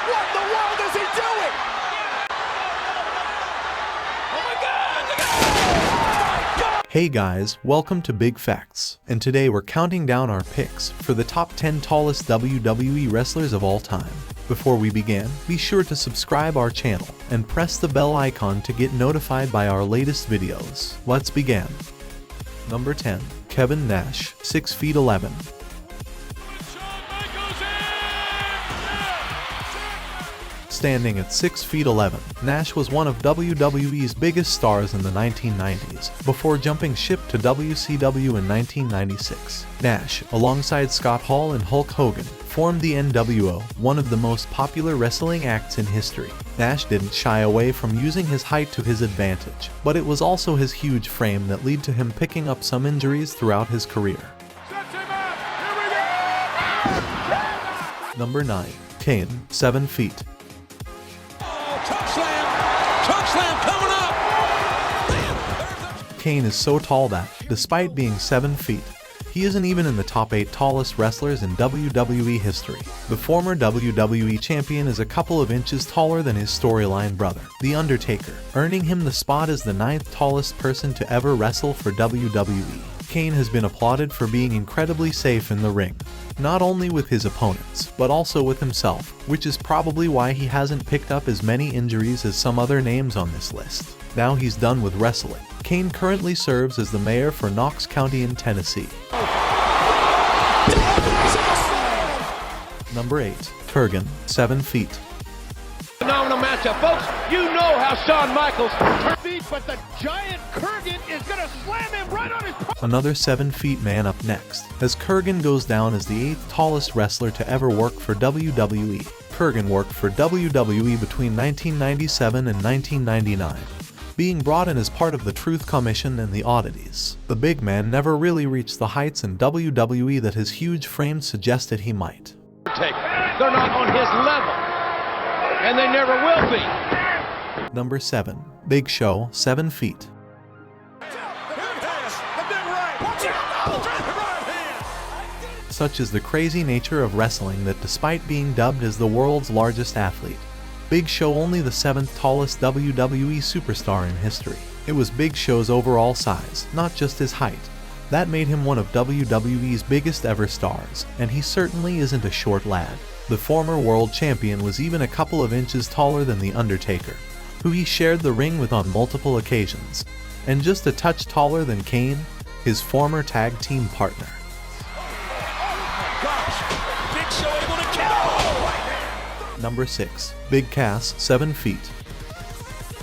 What in the world is he doing? Oh my God! Hey guys, welcome to Big Facts, and today we're counting down our picks for the top 10 tallest WWE wrestlers of all time. Before we begin, be sure to subscribe our channel and press the bell icon to get notified by our latest videos. Let's begin. Number 10. Kevin Nash, 6 feet 11. Standing at 6 feet 11, Nash was one of WWE's biggest stars in the 1990s, before jumping ship to WCW in 1996. Nash, alongside Scott Hall and Hulk Hogan, formed the NWO, one of the most popular wrestling acts in history. Nash didn't shy away from using his height to his advantage, but it was also his huge frame that led to him picking up some injuries throughout his career. Number 9. Kane, 7 feet. Kane is so tall that, despite being 7 feet, he isn't even in the top 8 tallest wrestlers in WWE history. The former WWE champion is a couple of inches taller than his storyline brother, The Undertaker, earning him the spot as the 9th tallest person to ever wrestle for WWE. Kane has been applauded for being incredibly safe in the ring, not only with his opponents, but also with himself, which is probably why he hasn't picked up as many injuries as some other names on this list. Now he's done with wrestling. Kane currently serves as the mayor for Knox County in Tennessee. Number 8. Kurgan, 7 feet. Phenomenal matchup, folks. You know how Shawn Michaels feet, but the giant Kurgan is gonna slam him right on his. Another 7 feet man up next, as Kurgan goes down as the 8th tallest wrestler to ever work for WWE. Kurgan worked for WWE between 1997 and 1999. Being brought in as part of the Truth Commission and the Oddities, the big man never really reached the heights in WWE that his huge frame suggested he might. They're not on his level, and they never will be. Number 7. Big Show, 7 feet. Such is the crazy nature of wrestling that despite being dubbed as the world's largest athlete, Big Show only the 7th tallest WWE superstar in history. It was Big Show's overall size, not just his height, that made him one of WWE's biggest ever stars, and he certainly isn't a short lad. The former world champion was even a couple of inches taller than The Undertaker, who he shared the ring with on multiple occasions, and just a touch taller than Kane, his former tag team partner. Number 6. Big Cass, 7 feet.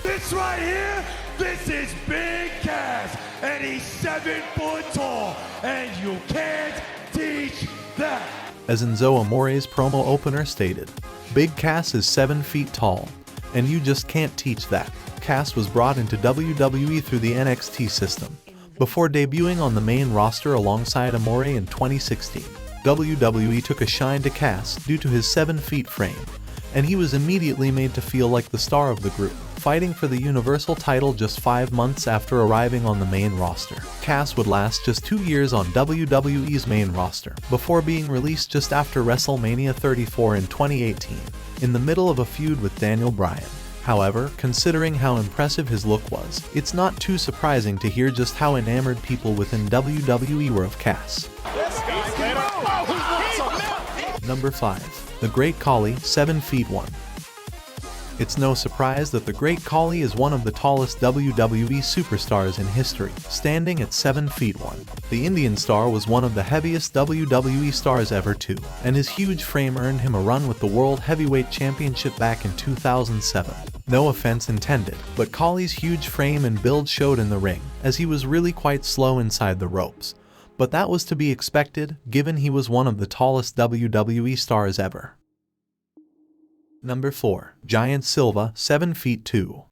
This right here, this is Big Cass, and he's 7 foot tall, and you can't teach that. As Enzo Amore's promo opener stated, Big Cass is 7 feet tall, and you just can't teach that. Cass was brought into WWE through the NXT system, before debuting on the main roster alongside Amore in 2016. WWE took a shine to Cass due to his 7 feet frame, and he was immediately made to feel like the star of the group, fighting for the Universal title just 5 months after arriving on the main roster. Cass would last just 2 years on WWE's main roster, before being released just after WrestleMania 34 in 2018, in the middle of a feud with Daniel Bryan. However, considering how impressive his look was, it's not too surprising to hear just how enamored people within WWE were of Cass. Number 5. The Great Khali, 7 feet 1. It's no surprise that the Great Khali is one of the tallest WWE superstars in history, standing at 7 feet 1. The Indian star was one of the heaviest WWE stars ever too, and his huge frame earned him a run with the World Heavyweight Championship back in 2007. No offense intended, but Khali's huge frame and build showed in the ring, as he was really quite slow inside the ropes. But that was to be expected, given he was one of the tallest WWE stars ever. Number 4. Giant Silva, 7 feet 2.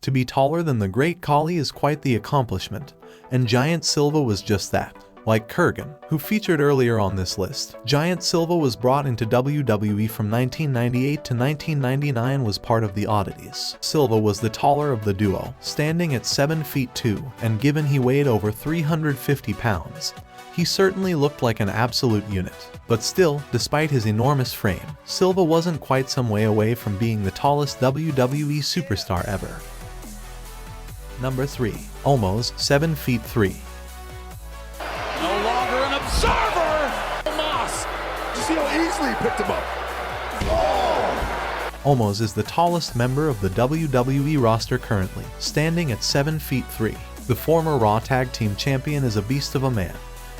To be taller than the Great Khali is quite the accomplishment, and Giant Silva was just that. Like Kurgan, who featured earlier on this list, Giant Silva was brought into WWE from 1998 to 1999, was part of the Oddities. Silva was the taller of the duo, standing at 7 feet 2, and given he weighed over 350 pounds, He certainly looked like an absolute unit. But still, despite his enormous frame, Silva wasn't quite some way away from being the tallest WWE superstar ever. Number 3. Omos, 7 feet 3. No longer an observer! Omos! You see how easily he picked him up? Oh! Omos is the tallest member of the WWE roster currently, standing at 7 feet 3. The former Raw Tag Team Champion is a beast of a man.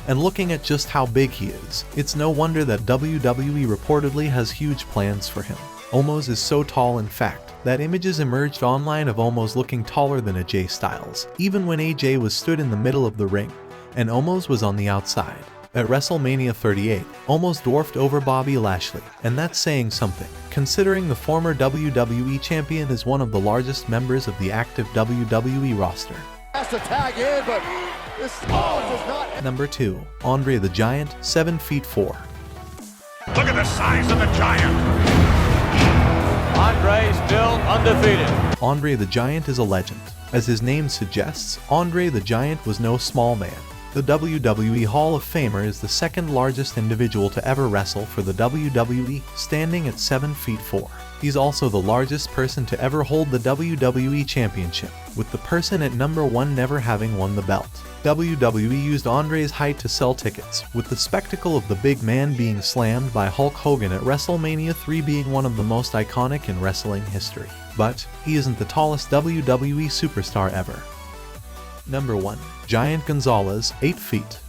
And looking at just how big he is, it's no wonder that WWE reportedly has huge plans for him. Omos is so tall, in fact, that images emerged online of Omos looking taller than AJ Styles, even when AJ was stood in the middle of the ring, and Omos was on the outside. At WrestleMania 38, Omos dwarfed over Bobby Lashley, and that's saying something, considering the former WWE Champion is one of the largest members of the active WWE roster. Has to tag in, but this does not. Number 2. Andre the Giant, 7 feet 4. Look at the size of the giant! Andre still undefeated. Andre the Giant is a legend. As his name suggests, Andre the Giant was no small man. The WWE Hall of Famer is the second largest individual to ever wrestle for the WWE, standing at 7 feet 4. He's also the largest person to ever hold the WWE Championship, with the person at number 1 never having won the belt. WWE used Andre's height to sell tickets, with the spectacle of the big man being slammed by Hulk Hogan at WrestleMania 3 being one of the most iconic in wrestling history. But he isn't the tallest WWE superstar ever. Number 1. Giant Gonzalez, 8 feet.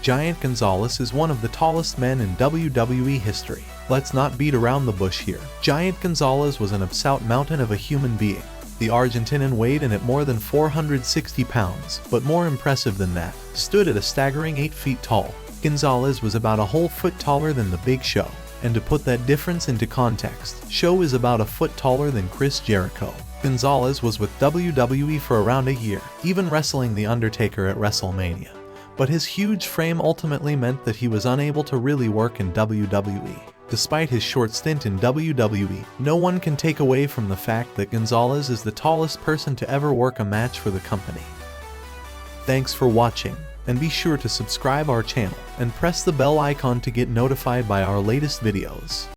Giant Gonzalez is one of the tallest men in WWE history. Let's not beat around the bush here. Giant Gonzalez was an absolute mountain of a human being. The Argentinian weighed in at more than 460 pounds, but more impressive than that, stood at a staggering 8 feet tall. Gonzalez was about a whole foot taller than the Big Show. And to put that difference into context, Show is about a foot taller than Chris Jericho. Gonzalez was with WWE for around a year, even wrestling The Undertaker at WrestleMania. But his huge frame ultimately meant that he was unable to really work in WWE. Despite his short stint in WWE, no one can take away from the fact that Gonzalez is the tallest person to ever work a match for the company. Thanks for watching, and be sure to subscribe our channel and press the bell icon to get notified by our latest videos.